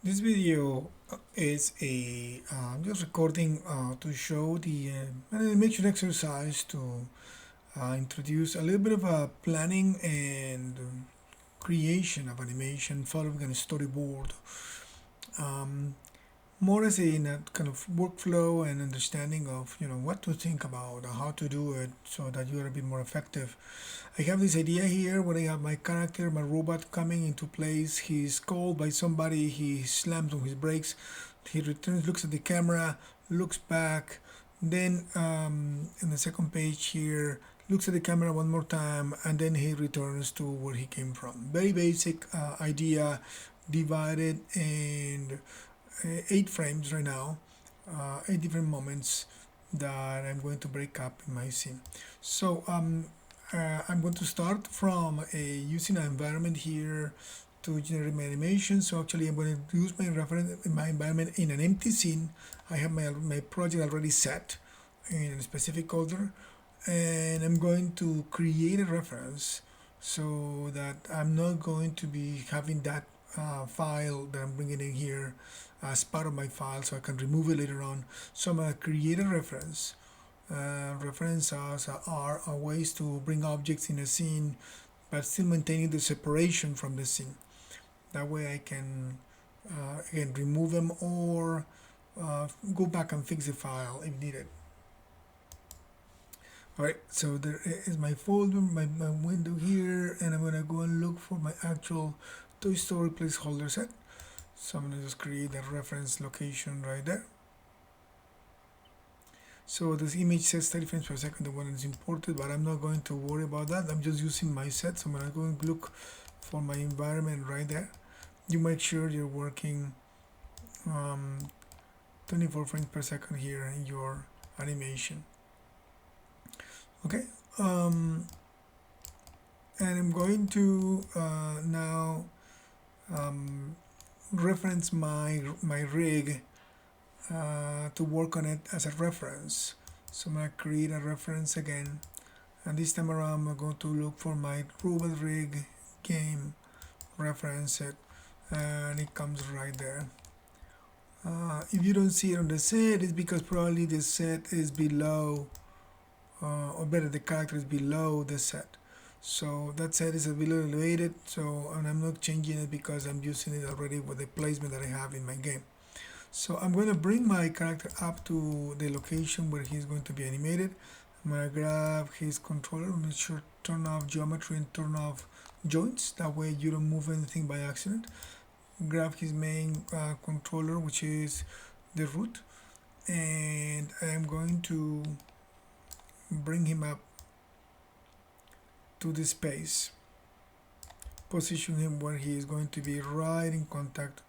This video is a just recording to show the an animation exercise to introduce a little bit of a planning and creation of animation following a storyboard. Um, More as a kind of workflow and understanding of what to think about, how to do it, so that you're a bit more effective. I have this idea here where I have my character, my robot coming into place. He's called by somebody. He slams on his brakes. He returns, looks at the camera, looks back. Then in the second page here, looks at the camera one more time, and then he returns to where he came from. Very basic idea, divided and 8 frames right now, 8 different moments that I'm going to break up in my scene. So I'm going to start from using an environment here to generate my animation. So actually I'm going to use my reference in my environment in an empty scene. I have my project already set in a specific order, and I'm going to create a reference so that I'm not going to be having that file that I'm bringing in here as part of my file, so I can remove it later on. So I'm going to create a reference. References are ways to bring objects in a scene but still maintaining the separation from the scene. That way I can again remove them or go back and fix the file if needed. Alright, so there is my folder, my window here, and I'm gonna go and look for my actual Toy Story placeholder set. So I'm gonna just create a reference location right there. So this image says 30 frames per second, the one is imported, but I'm not going to worry about that. I'm just using my set, so I'm gonna go and look for my environment right there. You make sure you're working 24 frames per second here in your animation. Okay, and I'm going to now reference my rig to work on it as a reference. So I'm going to create a reference again, and this time around I'm going to look for my robot rig game, reference it, and it comes right there. If you don't see it on the set, it's because probably the set is below, or better, the character is below the set. So that set is a little elevated, so and I'm not changing it because I'm using it already with the placement that I have in my game. So I'm going to bring my character up to the location where he's going to be animated. I'm going to grab his controller, make sure turn off geometry and turn off joints. That way you don't move anything by accident. Grab his main controller, which is the root, and I'm going to bring him up to this space. Position him where he is going to be right in contact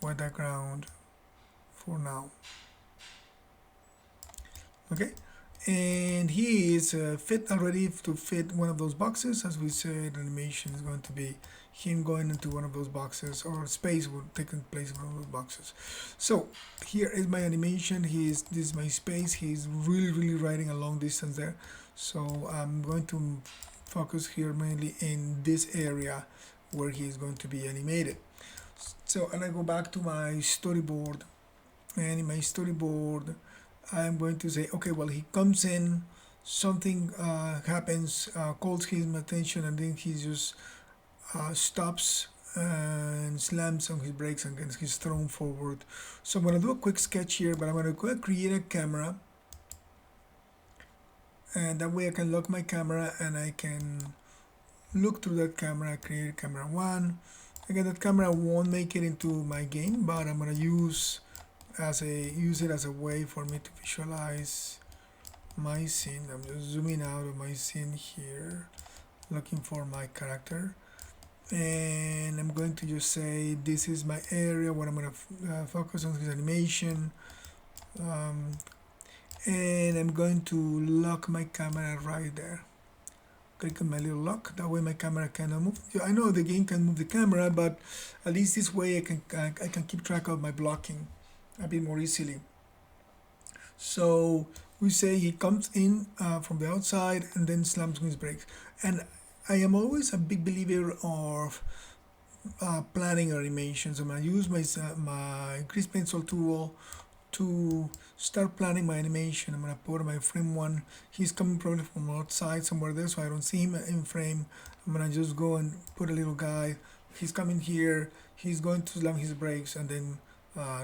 with the ground for now. Okay, and he is fit already to fit one of those boxes. As we said, animation is going to be him going into one of those boxes, or space will take place in one of those boxes. So here is my animation. This is my space. He's really riding a long distance there. So I'm going to focus here mainly in this area where he is going to be animated. So, and I go back to my storyboard, and in my storyboard I'm going to say, okay, well, he comes in, something happens, calls his attention, and then he just stops and slams on his brakes and he's thrown forward. So I'm going to do a quick sketch here, but I'm going to go and create a camera, and that way I can lock my camera and I can look through that camera. I create camera 1. Again, that camera won't make it into my game, but I'm going to use it as a way for me to visualize my scene. I'm just zooming out of my scene here, looking for my character, and I'm going to just say this is my area where I'm going to focus on his animation, and I'm going to lock my camera right there. Click on my little lock, that way my camera cannot move. I know the game can move the camera, but at least this way I can keep track of my blocking a bit more easily. So we say he comes in from the outside and then slams on his brakes. And I am always a big believer of planning animations. I'm gonna use my increase pencil tool to start planning my animation. I'm gonna put my frame one. He's coming probably from outside somewhere there, so I don't see him in frame. I'm gonna just go and put a little guy. He's coming here. He's going to slam his brakes and then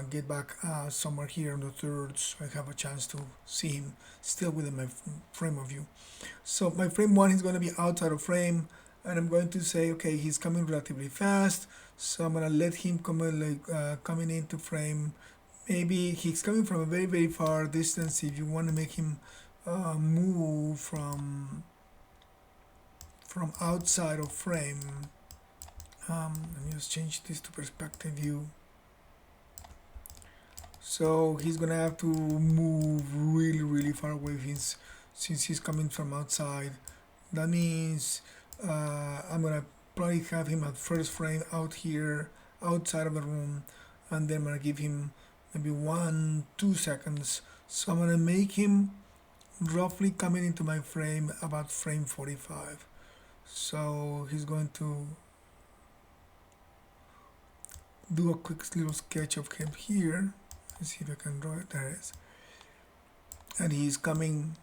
get back somewhere here on the third, so I have a chance to see him still within my frame of view. So my frame one is going to be outside of frame, and I'm going to say, okay, he's coming relatively fast, so I'm going to let him come in, coming into frame. Maybe he's coming from a very far distance. If you want to make him move from outside of frame, let me just change this to perspective view. So he's gonna have to move really far away since he's coming from outside. That means I'm gonna probably have him at first frame out here outside of the room, and then I'm gonna give him maybe 1-2 seconds. So I'm gonna make him roughly coming into my frame about frame 45. So he's going to do a quick little sketch of him here. Let's see if I can draw it. There it is. And he's coming.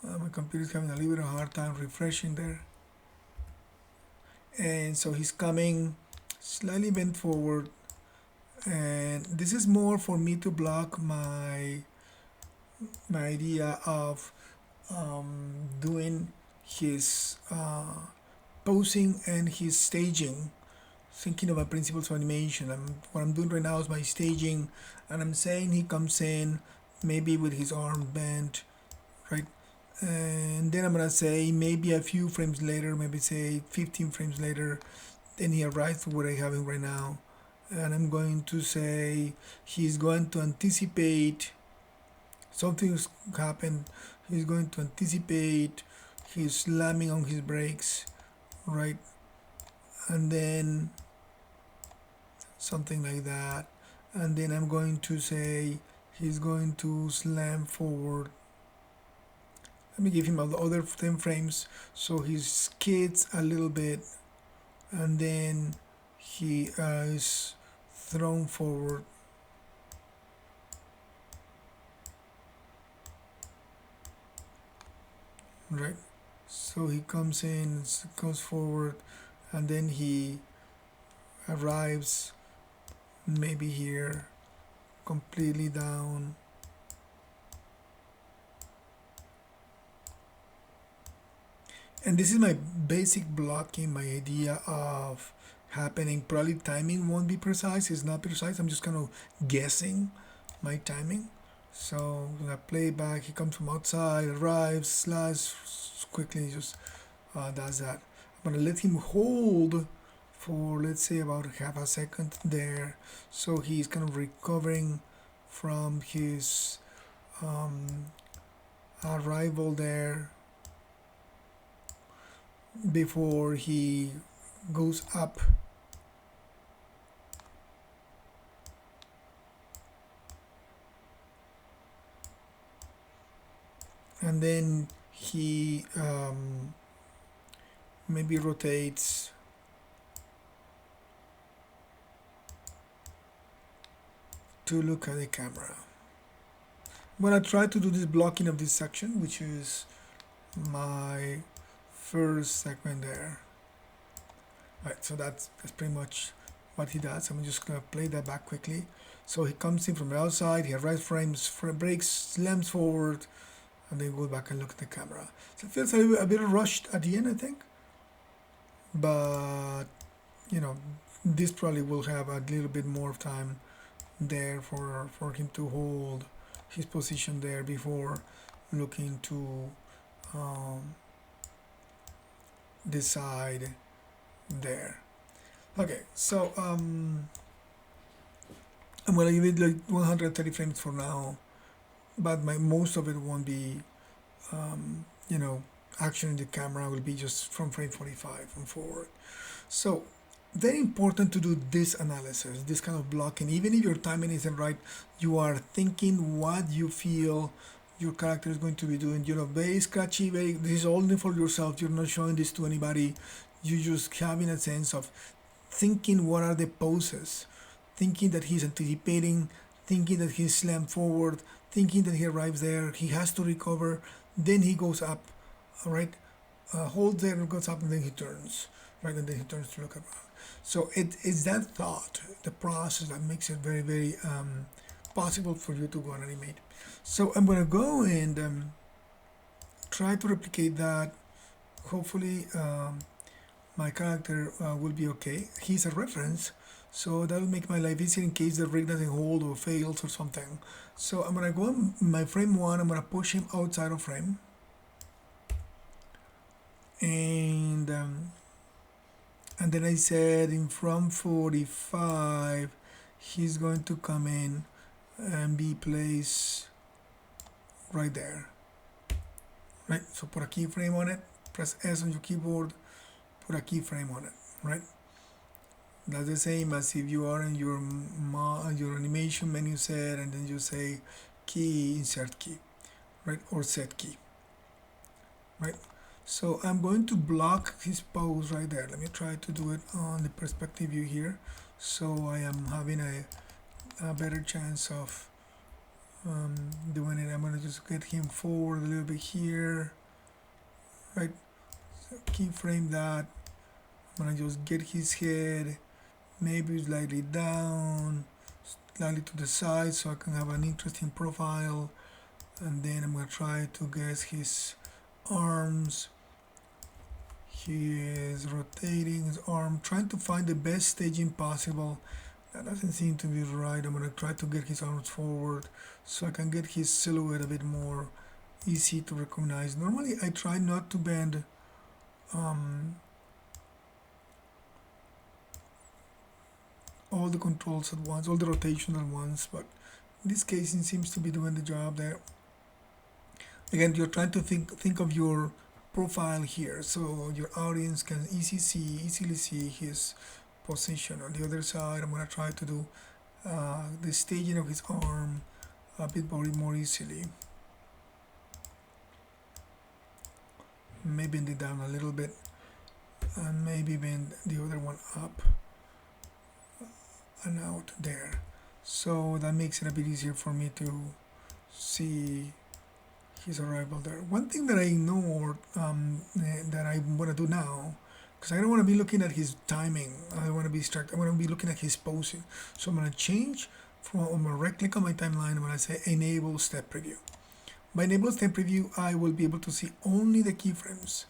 My computer's having a little bit of a hard time refreshing there. And so he's coming slightly bent forward. And this is more for me to block my idea of doing his posing and his staging, thinking about principles of animation. What I'm doing right now is my staging, and I'm saying he comes in maybe with his arm bent, right? And then I'm gonna say maybe a few frames later, maybe say 15 frames later, then he arrives to what I have him right now. And I'm going to say he's going to anticipate something's happened. He's going to anticipate, he's slamming on his brakes, right? And then something like that. And then I'm going to say he's going to slam forward. Let me give him other 10 frames so he skids a little bit, and then he is thrown forward. Right, so he comes in, goes forward, and then he arrives maybe here completely down. And this is my basic blocking, my idea of happening. Probably timing won't be precise, it's not precise, I'm just kind of guessing my timing. So when I play back, he comes from outside, arrives, slides quickly, just does that. I'm gonna let him hold for, let's say, about half a second there, so he's kind of recovering from his arrival there before he goes up. And then he maybe rotates to look at the camera. I'm gonna try to do this blocking of this section, which is my first segment there. Right, so that's pretty much what he does. I'm just gonna play that back quickly. So he comes in from the outside, he arrives, frames, brakes, slams forward, and then go back and look at the camera. So it feels a bit rushed at the end, I think. But you know, this probably will have a little bit more of time there for him to hold his position there before looking to decide there. Okay, so I'm gonna give it like 130 frames for now, but most of it won't be you know, action in the camera, will be just from frame 45 and forward. So very important to do this analysis, this kind of blocking. Even if your timing isn't right, you are thinking what you feel your character is going to be doing. You know, very scratchy, this is only for yourself, you're not showing this to anybody. You just having a sense of thinking what are the poses, thinking that he's anticipating, thinking that he's slammed forward, thinking that he arrives there, he has to recover, then he goes up, all right, holds there and goes up, and then he turns, right, and then he turns to look around. So it is that thought, the process, that makes it very, very possible for you to go and animate. So I'm gonna go and try to replicate that. Hopefully, my character will be okay. He's a reference, so that will make my life easier in case the rig doesn't hold or fails or something. So I'm gonna go in my frame one. I'm gonna push him outside of frame, and then I said in from 45, he's going to come in and be placed right there. Right. So put a keyframe on it. Press S on your keyboard. Put a keyframe on it. Right. That's the same as if you are in your animation menu set, and then you say key, insert key, right, or set key, right. So I'm going to block his pose right there. Let me try to do it on the perspective view here, so I am having a better chance of doing it. I'm gonna just get him forward a little bit here, right. So keyframe that. I'm gonna just get his head maybe slightly down, slightly to the side, so I can have an interesting profile. And then I'm going to try to guess his arms. He is rotating his arm, trying to find the best staging possible. That doesn't seem to be right. I'm going to try to get his arms forward so I can get his silhouette a bit more easy to recognize. Normally I try not to bend all the controls at once, all the rotation at once, but in this case it seems to be doing the job there. Again, you're trying to think of your profile here, so your audience can easily see his position. On the other side, I'm going to try to do the staging of his arm a bit more easily. Maybe bend it down a little bit, and maybe bend the other one up and out there, so that makes it a bit easier for me to see his arrival there. One thing that I ignored that I want to do now, because I don't want to be looking at his timing, I want to be distracted, I want to be looking at his posing. So I'm going to change from, I'm going to right click on my timeline, I'm going to say enable step preview. By enable step preview, I will be able to see only the keyframes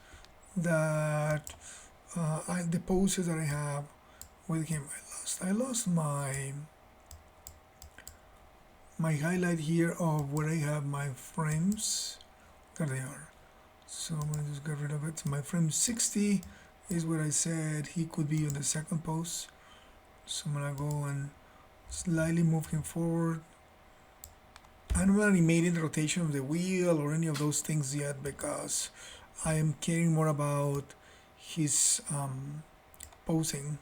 that the poses that I have with him. I lost my highlight here of where I have my frames. There they are. So I'm gonna just get rid of it. So my frame 60 is where I said he could be on the second pose. So I'm gonna go and slightly move him forward. I'm not animating the rotation of the wheel or any of those things yet, because I am caring more about his posing,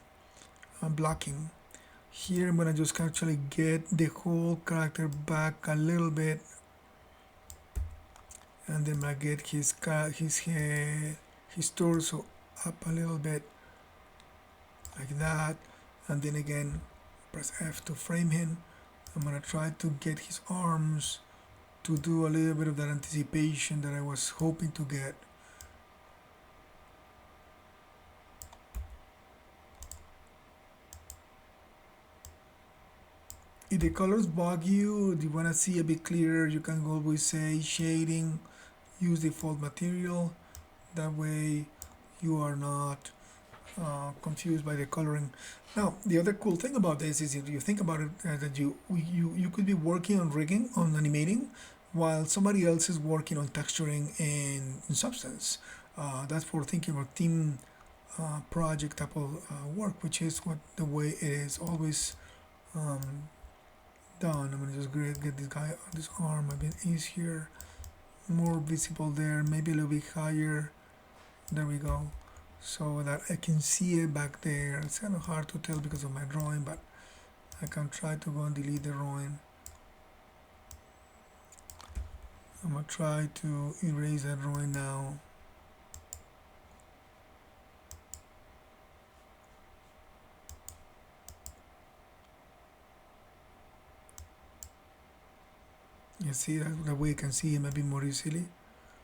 blocking. Here I'm gonna just actually get the whole character back a little bit, and then I get his head, his torso up a little bit like that, and then again press F to frame him. I'm gonna try to get his arms to do a little bit of that anticipation that I was hoping to get. If the colors bug you, if you want to see a bit clearer, you can always say shading, use default material. That way you are not confused by the coloring. Now, the other cool thing about this is, if you think about it, that you could be working on rigging, on animating, while somebody else is working on texturing and substance. That's for thinking of team project type of work, which is what the way it is always done. I'm gonna just get this guy on this arm a bit easier, more visible there, maybe a little bit higher. There we go, so that I can see it back there. It's kind of hard to tell because of my drawing, but I can try to go and delete the drawing. I'm gonna try to erase that drawing now. You see that way I can see him a bit more easily.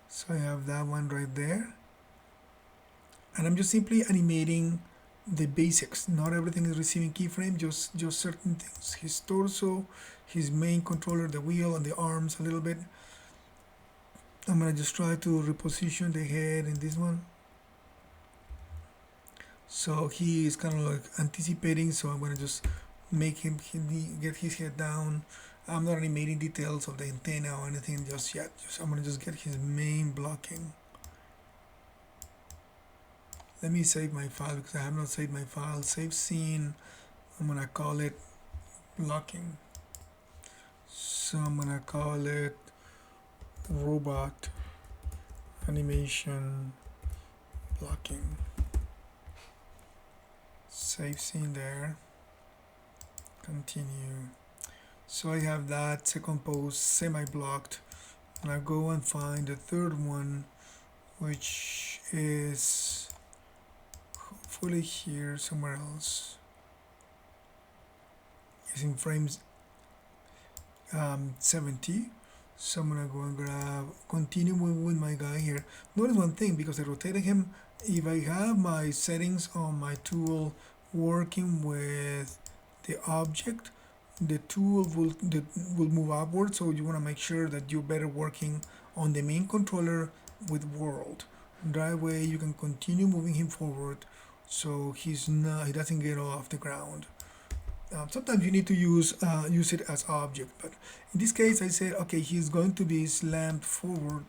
So I have that one right there, and I'm just simply animating the basics. Not everything is receiving keyframe, just certain things. His torso, his main controller, the wheel, and the arms a little bit. I'm gonna just try to reposition the head in this one. So he is kind of like anticipating, so I'm gonna just make him get his head down. I'm not animating details of the antenna or anything just yet. I'm gonna just get his main blocking. Let me save my file because I have not saved my file. Save scene. I'm gonna call it blocking. So I'm gonna call it robot animation blocking. Save scene there. Continue. So I have that second pose semi-blocked, and I go and find the third one, which is hopefully here somewhere else. It's in frames 70. So I'm gonna go and continue with my guy here. Notice one thing, because I rotated him, if I have my settings on my tool working with the object, the tool will move upward. So you want to make sure that you're better working on the main controller with world. That way you can continue moving him forward, so he doesn't get off the ground. Sometimes you need to use it as object, but in this case I said, okay, he's going to be slammed forward.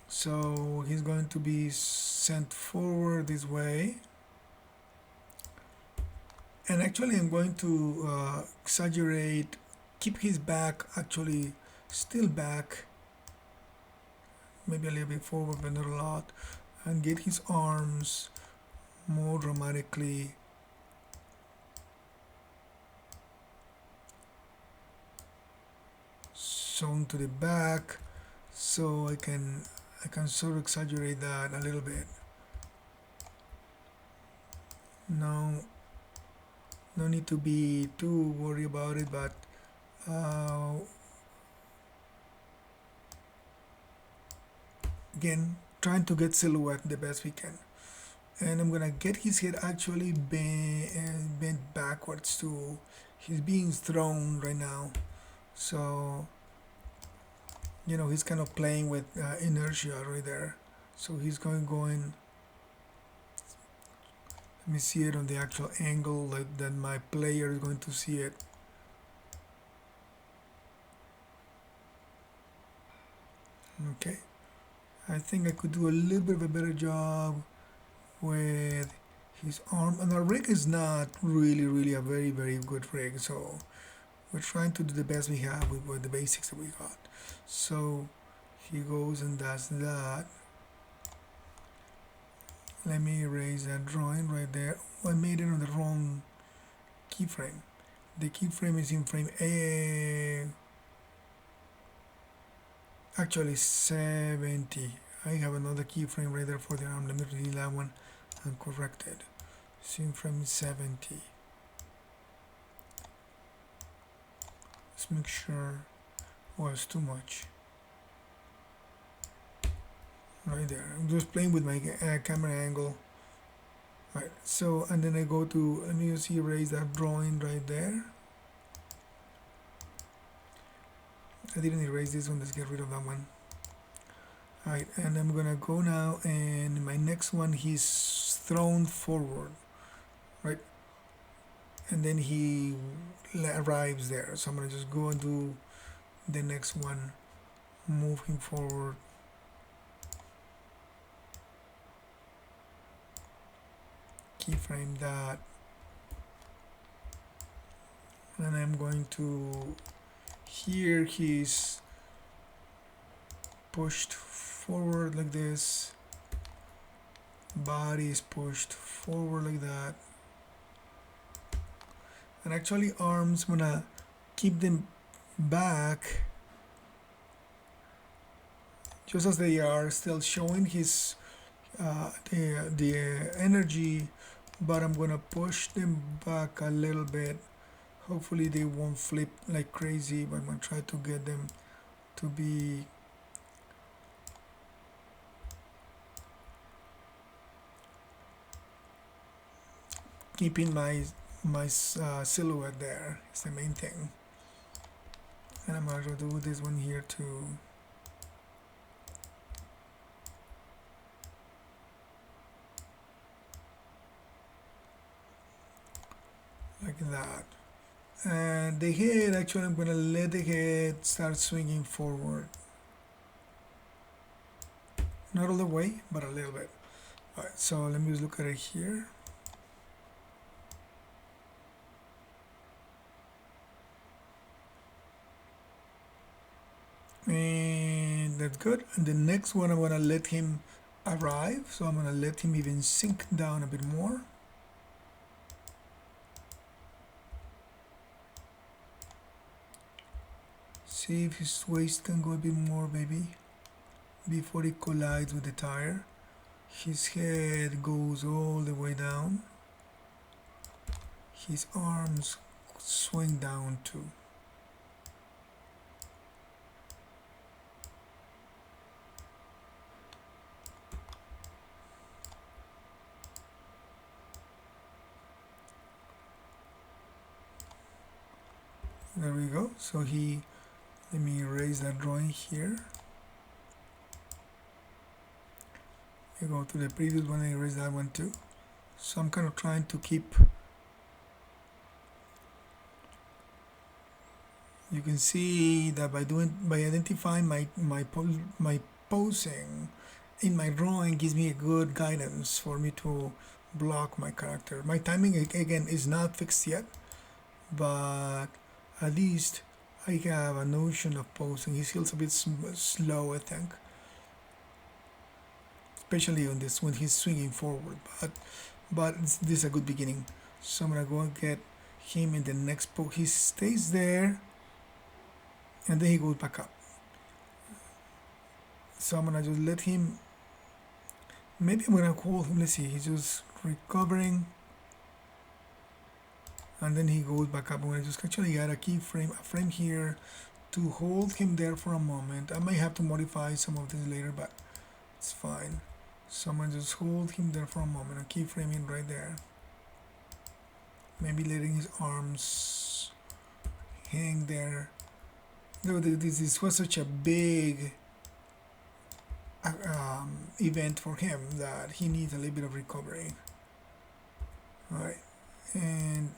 So he's going to be sent forward this way, and actually I'm going to exaggerate, keep his back actually still back, maybe a little bit forward but not a lot, and get his arms more dramatically shown to the back, so I can sort of exaggerate that a little bit. No need to be too worried about it, but again, trying to get silhouette the best we can. And I'm gonna get his head actually bent backwards too. He's being thrown right now, so you know he's kind of playing with inertia right there. So he's going. Let me see it on the actual angle that my player is going to see it. Okay, I think I could do a little bit of a better job with his arm, and our rig is not really a very good rig, so we're trying to do the best we have with the basics that we got. So he goes and does that. Let me erase that drawing right there. Oh, I made it on the wrong keyframe. The keyframe is in frame A, actually 70. I have another keyframe right there for the arm. Let me delete that one and correct it. It's in frame 70. Let's make sure. Oh, it's too much. Right there. I'm just playing with my camera angle. Right. So, and then I go to, let me just erase that drawing right there. I didn't erase this one. Let's get rid of that one. Alright, and I'm gonna go now, and my next one, he's thrown forward, right? And then he arrives there. So I'm gonna just go and do the next one, move him forward. Keyframe that, and I'm going to, here he's pushed forward like this, body is pushed forward like that, and actually arms, I'm gonna keep them back just as they are, still showing his the energy but I'm gonna push them back a little bit. Hopefully they won't flip like crazy, but I'm gonna try to get them to be keeping my silhouette there is the main thing. And I'm gonna do this one here too. Like that. And the head, actually I'm gonna let the head start swinging forward. Not all the way, but a little bit. Alright, so let me just look at it here. And that's good. And the next one I'm gonna let him arrive, so I'm gonna let him even sink down a bit more. See if his waist can go a bit more, maybe, before he collides with the tire. His head goes all the way down. His arms swing down too. There we go. So let me erase that drawing here. I go to the previous one and erase that one too. So I'm kind of trying to keep, you can see that by identifying my posing in my drawing gives me a good guidance for me to block my character. My timing again is not fixed yet, but at least I have a notion of posing. He feels a bit slow, I think, especially on this when he's swinging forward. But this is a good beginning. So I'm gonna go and get him in the next pose. He stays there, and then he goes back up. So I'm gonna just let him. Maybe I'm gonna hold him. Let's see. He's just recovering. And then he goes back up. I'm going to just actually add a frame here to hold him there for a moment. I might have to modify some of this later, but it's fine. So I'm going to just hold him there for a moment, a keyframing right there. Maybe letting his arms hang there. This was such a big event for him that he needs a little bit of recovery. All right, and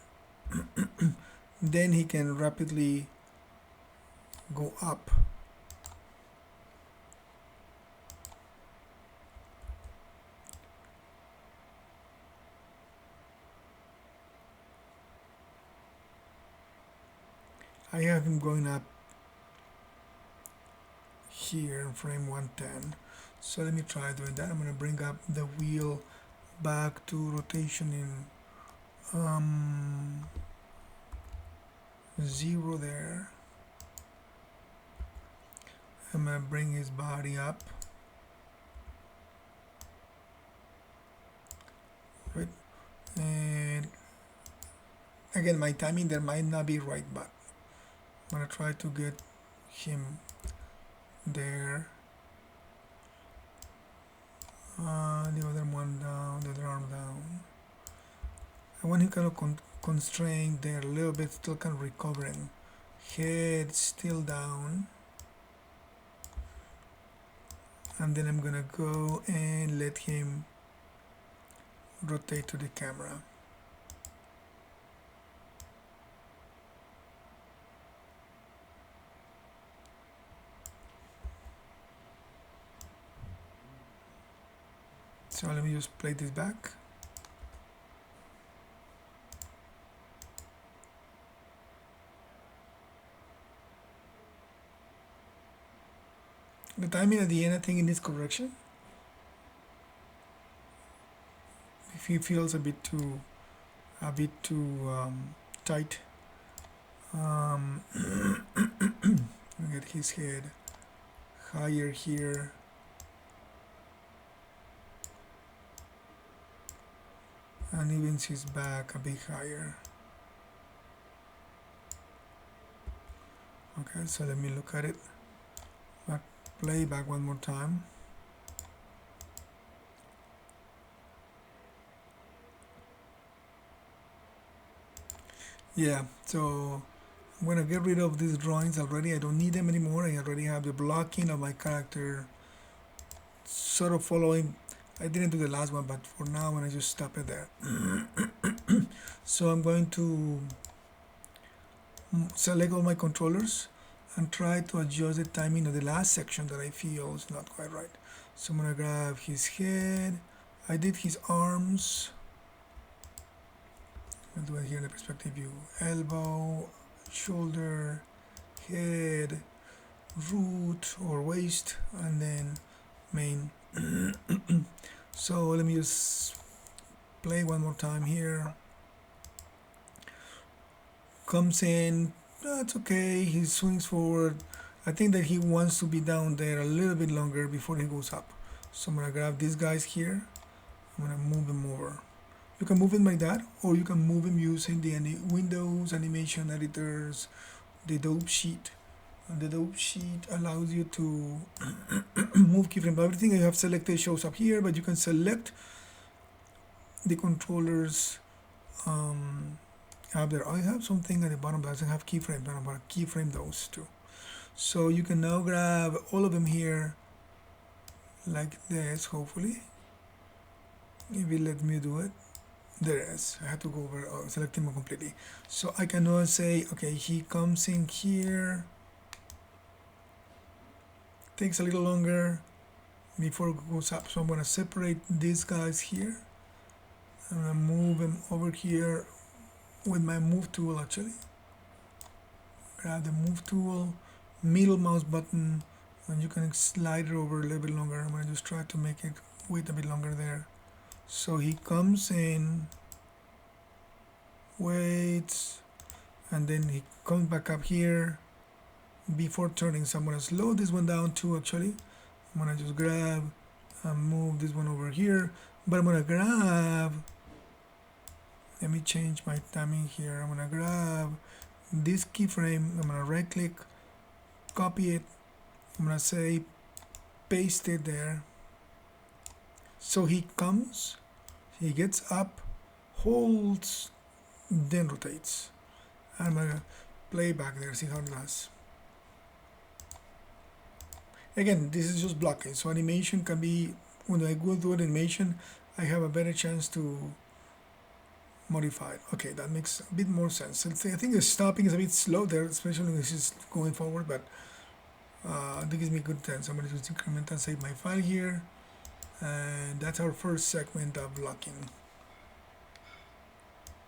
then he can rapidly go up. I have him going up here in frame 110. So let me try doing that. I'm going to bring up the wheel back to rotation in 0 there. I'm going to bring his body up. Right. And again, my timing there might not be right, but I'm going to try to get him there. The other one down, the other arm down. I want him kind of constrained there a little bit, still kind of recovering. Head still down. And then I'm gonna go and let him rotate to the camera. So let me just play this back. The timing at the end, I think it needs correction. If he feels a bit too tight, get his head higher here. and even his back a bit higher. Okay, so let me look at it. Play back one more time. Yeah, so I'm gonna get rid of these drawings already. I don't need them anymore. I already have the blocking of my character sort of following. I didn't do the last one, but for now I'm gonna just stop it there. So I'm going to select all my controllers and try to adjust the timing of the last section that I feel is not quite right. So I'm gonna grab his head. I did his arms. I'll do it here in the perspective view. Elbow, shoulder, head, root or waist, and then main. So let me just play one more time here. Comes in, that's okay, he swings forward. I think that he wants to be down there a little bit longer before he goes up. So I'm gonna grab these guys here. I'm gonna move them over. You can move him like that, or you can move him using the Windows animation editors, the dope sheet. And the dope sheet allows you to move keyframe. Everything you have selected shows up here, but you can select the controllers up there. I have something at the bottom that doesn't have keyframe, but I'm going to keyframe those too. So you can now grab all of them here like this, hopefully. If it let me do it. There it is. I have to go over select him completely. So I can now say, okay, he comes in here. Takes a little longer before it goes up. So I'm going to separate these guys here. I'm going to move them over here with my move tool actually. Grab the move tool, middle mouse button, and you can slide it over a little bit longer. I'm going to just try to make it wait a bit longer there. So he comes in, waits, and then he comes back up here before turning. So I'm going to slow this one down too actually. I'm going to just grab and move this one over here, but I'm going to grab, let me change my timing here. I'm going to grab this keyframe, I'm going to right click, copy it, I'm going to say paste it there. So he comes, he gets up, holds, then rotates. I'm going to play back there, see how it does. Again, this is just blocking, so animation can be, when I go through animation, I have a better chance to modify it. Okay, that makes a bit more sense. I think the stopping is a bit slow there, especially when this is going forward, but that gives me good sense. I'm going to just increment and save my file here, and that's our first segment of blocking.